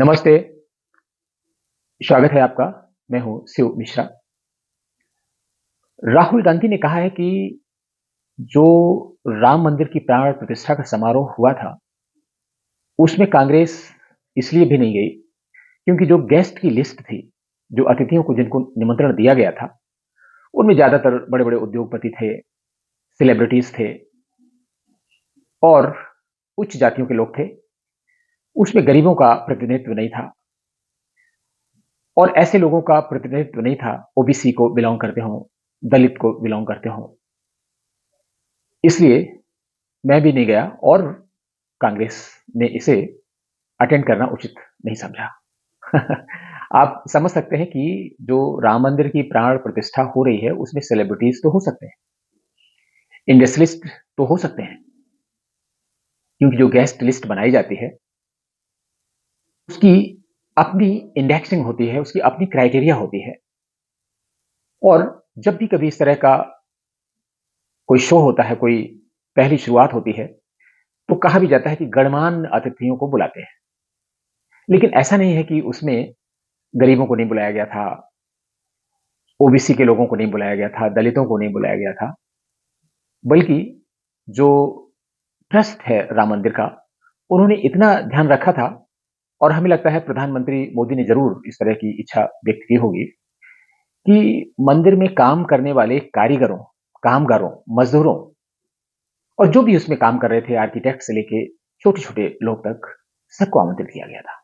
नमस्ते, स्वागत है आपका। मैं हूँ शिव मिश्रा। राहुल गांधी ने कहा है कि जो राम मंदिर की प्राण प्रतिष्ठा का समारोह हुआ था, उसमें कांग्रेस इसलिए भी नहीं गई क्योंकि जो गेस्ट की लिस्ट थी, जो अतिथियों को जिनको निमंत्रण दिया गया था, उनमें ज़्यादातर बड़े-बड़े उद्योगपति थे, सेलिब्रिटीज़ थे और उच्च जातियों के लोग थे। उसमें गरीबों का प्रतिनिधित्व नहीं था और ऐसे लोगों का प्रतिनिधित्व नहीं था, ओबीसी को बिलॉन्ग करते हों, दलित को बिलॉन्ग करते हों। इसलिए मैं भी नहीं गया और कांग्रेस ने इसे अटेंड करना उचित नहीं समझा। आप समझ सकते हैं कि जो राम मंदिर की प्राण प्रतिष्ठा हो रही है, उसमें सेलिब्रिटीज तो हो सकते हैं, इंडस्ट्रियलिस्ट तो हो सकते हैं, क्योंकि जो गेस्ट लिस्ट बनाई जाती है, उसकी अपनी इंडेक्सिंग होती है, उसकी अपनी क्राइटेरिया होती है। और जब भी कभी इस तरह का कोई शो होता है, कोई पहली शुरुआत होती है, तो कहा भी जाता है कि गणमान्य अतिथियों को बुलाते हैं। लेकिन ऐसा नहीं है कि उसमें गरीबों को नहीं बुलाया गया था, ओबीसी के लोगों को नहीं बुलाया गया था, दलितों को नहीं बुलाया गया था, बल्कि जो ट्रस्ट है राम मंदिर का, उन्होंने इतना ध्यान रखा था और हमें लगता है प्रधानमंत्री मोदी ने ज़रूर इस तरह की इच्छा व्यक्त की होगी कि मंदिर में काम करने वाले कारीगरों, कामगारों, मज़दूरों और जो भी उसमें काम कर रहे थे, आर्किटेक्ट से लेके छोटे-छोटे लोग तक, सबको आमंत्रित किया गया था।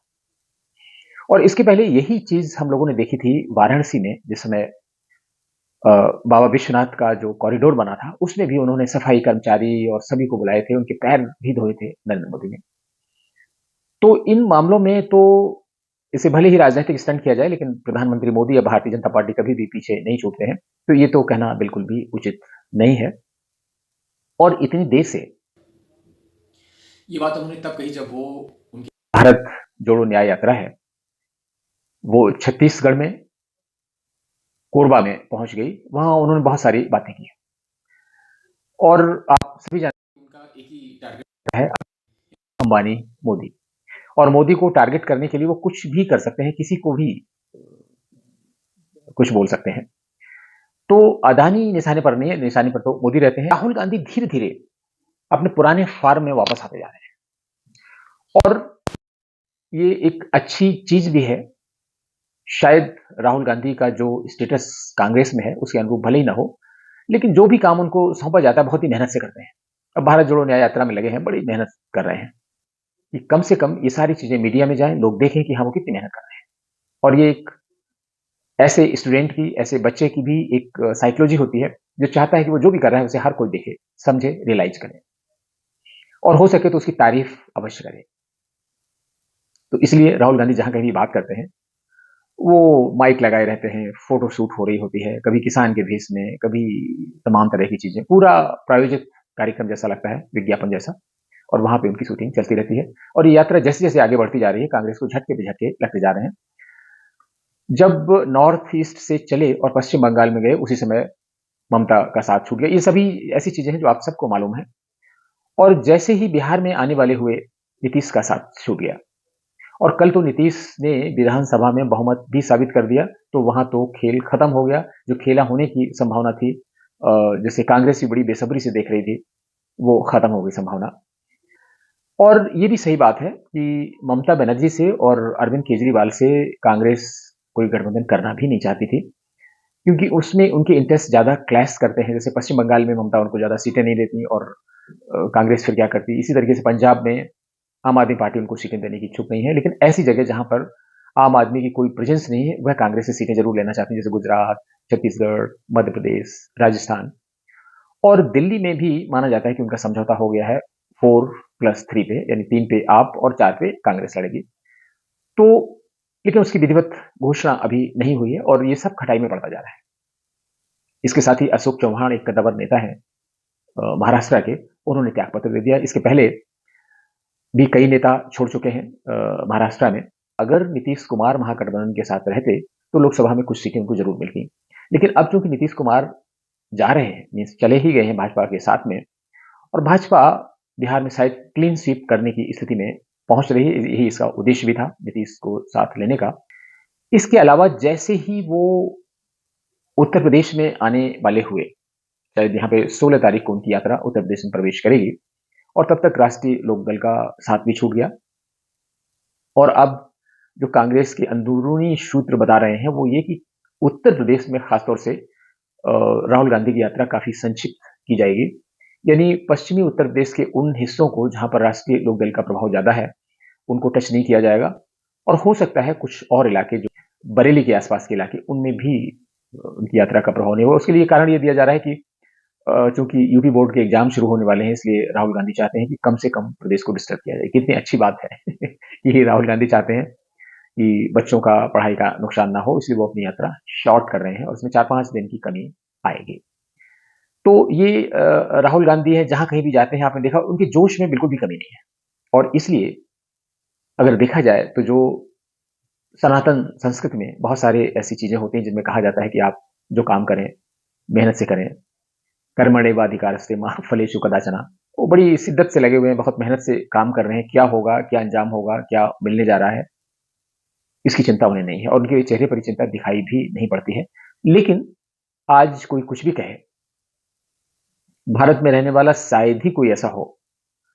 और इसके पहले यही चीज़ हम लोगों ने देखी थी वाराणसी में, जिस समय बाबा विश्वनाथ का जो कॉरिडोर बना था, उसमें भी उन्होंने सफाई कर्मचारी और सभी को बुलाए थे, उनके पैर भी धोए थे नरेंद्र मोदी ने। तो इन मामलों में तो इसे भले ही राजनीतिक स्टंट किया जाए, लेकिन प्रधानमंत्री मोदी या भारतीय जनता पार्टी कभी भी पीछे नहीं छूटते हैं। तो ये तो कहना बिल्कुल भी उचित नहीं है। और इतनी देर से ये बात उन्होंने तब कही जब वो उनके भारत जोड़ो न्याय यात्रा है, वो छत्तीसगढ़ में कोरबा में पहुंच गई। वहां उन्होंने बहुत सारी बातें की और आप सभी उनका एक ही टारगेट जानते हैं, अंबानी, मोदी। और मोदी को टारगेट करने के लिए वो कुछ भी कर सकते हैं, किसी को भी कुछ बोल सकते हैं। तो अदानी निशाने पर नहीं है, निशाने पर तो मोदी रहते हैं। राहुल गांधी धीरे धीरे अपने पुराने फार्म में वापस आते जा रहे हैं और ये एक अच्छी चीज भी है। शायद राहुल गांधी का जो स्टेटस कांग्रेस में है उसके अनुरूप भले ही ना हो, लेकिन जो भी काम उनको सौंपा जाता है बहुत ही मेहनत से करते हैं। अब भारत जोड़ो न्याय यात्रा में लगे हैं, बड़ी मेहनत कर रहे हैं कि कम से कम ये सारी चीजें मीडिया में जाएं, लोग देखें कि हाँ वो कितनी मेहनत कर रहे हैं। और ये एक ऐसे स्टूडेंट की, ऐसे बच्चे की भी एक साइकोलॉजी होती है जो चाहता है कि वो जो भी कर रहा है उसे हर कोई देखे, समझे, रियलाइज करे और हो सके तो उसकी तारीफ अवश्य करे। तो इसलिए राहुल गांधी जहां कहीं भी बात करते हैं, वो माइक लगाए रहते हैं, फोटो शूट हो रही होती है, कभी किसान के भेष में, कभी तमाम तरह की चीजें, पूरा प्रायोजित कार्यक्रम जैसा लगता है, विज्ञापन जैसा। और वहां पे उनकी शूटिंग चलती रहती है और ये यात्रा जैसे जैसे आगे बढ़ती जा रही है, कांग्रेस को झटके पे झटके लगते जा रहे हैं। जब नॉर्थ ईस्ट से चले और पश्चिम बंगाल में गए, उसी समय ममता का साथ छूट गया। ये सभी ऐसी चीजें हैं जो आप सबको मालूम है। और जैसे ही बिहार में आने वाले हुए, नीतीश का साथ छूट गया और कल तो नीतीश ने विधानसभा में बहुमत भी साबित कर दिया। तो वहां तो खेल खत्म हो गया। जो खेला होने की संभावना थी, जैसे कांग्रेस भी बड़ी बेसब्री से देख रही थी, वो खत्म हो गई संभावना। और ये भी सही बात है कि ममता बनर्जी से और अरविंद केजरीवाल से कांग्रेस कोई गठबंधन करना भी नहीं चाहती थी, क्योंकि उसमें उनके इंटरेस्ट ज्यादा क्लैश करते हैं। जैसे पश्चिम बंगाल में ममता उनको ज्यादा सीटें नहीं देती और कांग्रेस फिर क्या करती। इसी तरीके से पंजाब में आम आदमी पार्टी उनको सीटें देने की इच्छुक नहीं है, लेकिन ऐसी जगह जहां पर आम आदमी की कोई प्रेजेंस नहीं है, वह कांग्रेस से सीटें जरूर लेना चाहती है, जैसे गुजरात, छत्तीसगढ़, मध्य प्रदेश, राजस्थान। और दिल्ली में भी माना जाता है कि उनका समझौता हो गया है 4+3 पे, यानी 3 पे आप और 4 पे कांग्रेस लड़ेगी। तो लेकिन उसकी विधिवत घोषणा अभी नहीं हुई है और ये सब खटाई में पड़ता जा रहा है। इसके साथ ही अशोक चौहान एक कद्दावर नेता है महाराष्ट्र के, उन्होंने त्याग पत्र दे दिया। इसके पहले भी कई नेता छोड़ चुके हैं महाराष्ट्र में। अगर नीतीश कुमार महागठबंधन के साथ रहते तो लोकसभा में कुछ सीटें उनको जरूर मिलती, लेकिन अब चूंकि नीतीश कुमार जा रहे हैं, मीन्स चले ही गए हैं भाजपा के साथ में, और भाजपा बिहार में शायद क्लीन स्वीप करने की स्थिति में पहुंच रही है, यही इसका उद्देश्य भी था नीतीश को साथ लेने का। इसके अलावा जैसे ही वो उत्तर प्रदेश में आने वाले हुए, शायद यहाँ पे 16 तारीख को उनकी यात्रा उत्तर प्रदेश में प्रवेश करेगी, और तब तक राष्ट्रीय लोकदल का साथ भी छूट गया। और अब जो कांग्रेस के अंदरूनी सूत्र बता रहे हैं वो ये कि उत्तर प्रदेश में खासतौर से राहुल गांधी की यात्रा काफी संक्षिप्त की जाएगी, यानी पश्चिमी उत्तर प्रदेश के उन हिस्सों को जहां पर राष्ट्रीय लोकदल का प्रभाव ज्यादा है उनको टच नहीं किया जाएगा, और हो सकता है कुछ और इलाके जो बरेली के आसपास के इलाके उनमें भी उनकी यात्रा का प्रभाव नहीं होगा। उसके लिए कारण ये दिया जा रहा है कि चूंकि यूपी बोर्ड के एग्जाम शुरू होने वाले हैं, इसलिए राहुल गांधी चाहते हैं कि कम से कम प्रदेश को डिस्टर्ब किया जाए। कितनी अच्छी बात है कि राहुल गांधी चाहते हैं कि बच्चों का पढ़ाई का नुकसान ना हो, इसलिए वो अपनी यात्रा शॉर्ट कर रहे हैं और उसमें 4-5 दिन की कमी आएगी। तो ये राहुल गांधी है, जहां कहीं भी जाते हैं आपने देखा उनके जोश में बिल्कुल भी कमी नहीं है। और इसलिए अगर देखा जाए तो जो सनातन संस्कृति में बहुत सारे ऐसी चीजें होती हैं जिनमें कहा जाता है कि आप जो काम करें मेहनत से करें, कर्मण्येवाधिकारस्ते मा फलेषु कदाचन, वो बड़ी शिद्दत से लगे हुए हैं, बहुत मेहनत से काम कर रहे हैं। क्या होगा, क्या अंजाम होगा, क्या मिलने जा रहा है, इसकी चिंता उन्हें नहीं है और उनके चेहरे पर चिंता दिखाई भी नहीं पड़ती है। लेकिन आज कोई कुछ भी कहे, भारत में रहने वाला शायद ही कोई ऐसा हो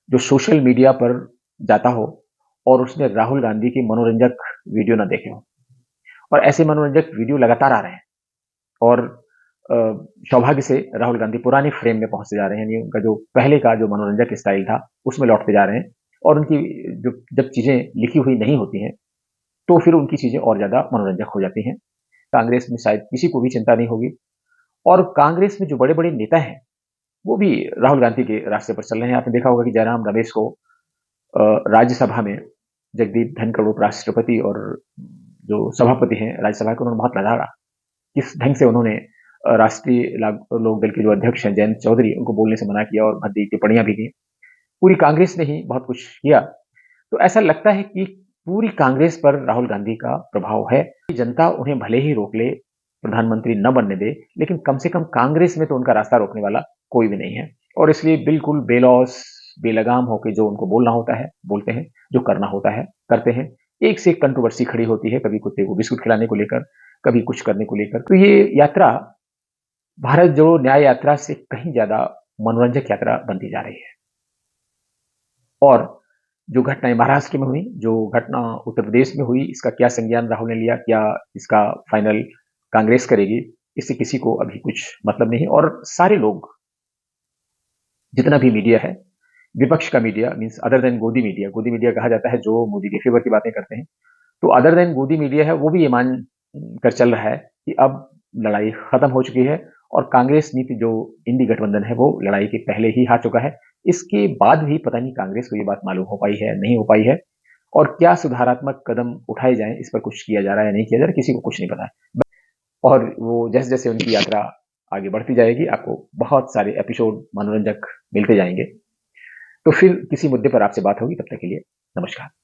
जो सोशल मीडिया पर जाता हो और उसने राहुल गांधी की मनोरंजक वीडियो ना देखे हो। और ऐसे मनोरंजक वीडियो लगातार आ रहे हैं और सौभाग्य से राहुल गांधी पुराने फ्रेम में पहुंचते जा रहे हैं, यानी उनका जो पहले का जो मनोरंजक स्टाइल था उसमें लौटते जा रहे हैं। और उनकी जो जब चीजें लिखी हुई नहीं होती हैं तो फिर उनकी चीजें और ज्यादा मनोरंजक हो जाती हैं। कांग्रेस में शायद किसी को भी चिंता नहीं होगी, और कांग्रेस में जो बड़े बड़े नेता हैं वो भी राहुल गांधी के रास्ते पर चल रहे हैं। आपने देखा होगा कि जयराम रमेश को राज्यसभा में जगदीप धनखड़ उपराष्ट्रपति और जो सभापति हैं राज्यसभा के, उन्होंने बहुत लड़ाया किस ढंग से उन्होंने राष्ट्रीय लोकदल के जो अध्यक्ष हैं जयंत चौधरी, उनको बोलने से मना किया और भद्दी टिप्पणियां भी की। पूरी कांग्रेस ने ही बहुत कुछ किया। तो ऐसा लगता है कि पूरी कांग्रेस पर राहुल गांधी का प्रभाव है। जनता उन्हें भले ही रोक ले, प्रधानमंत्री न बनने दे, लेकिन कम से कम कांग्रेस में तो उनका रास्ता रोकने वाला कोई भी नहीं है। और इसलिए बिल्कुल बेलौस बेलगाम होकर जो उनको बोलना होता है बोलते हैं, जो करना होता है करते हैं। एक से एक कंट्रोवर्सी खड़ी होती है, कभी कुत्ते को बिस्कुट खिलाने को लेकर, कभी कुछ करने को लेकर। तो ये यात्रा भारत जोड़ो न्याय यात्रा से कहीं ज्यादा मनोरंजक यात्रा बनती जा रही है। और जो घटनाएं महाराष्ट्र में हुई, जो घटना उत्तर प्रदेश में हुई, इसका क्या संज्ञान राहुल ने लिया, क्या इसका फाइनल कांग्रेस करेगी, इससे किसी को अभी कुछ मतलब नहीं। और सारे लोग, जितना भी मीडिया है, विपक्ष का मीडिया मीन्स अदर देन गोदी मीडिया कहा जाता है जो मोदी के फेवर की बातें करते हैं, तो अदर देन गोदी मीडिया है वो भी ये मान कर चल रहा है कि अब लड़ाई खत्म हो चुकी है और कांग्रेस नीति जो इंडी गठबंधन है वो लड़ाई के पहले ही हार चुका है। इसके बाद भी पता नहीं कांग्रेस को ये बात मालूम हो पाई है नहीं हो पाई है, और क्या सुधारात्मक कदम उठाए जाएं, इस पर कुछ किया जा रहा है नहीं किया जा रहा, किसी को कुछ नहीं पता है। और वो जैसे जैसे उनकी यात्रा आगे बढ़ती जाएगी आपको बहुत सारे एपिसोड मनोरंजक मिलते जाएंगे। तो फिर किसी मुद्दे पर आपसे बात होगी, तब तक के लिए नमस्कार।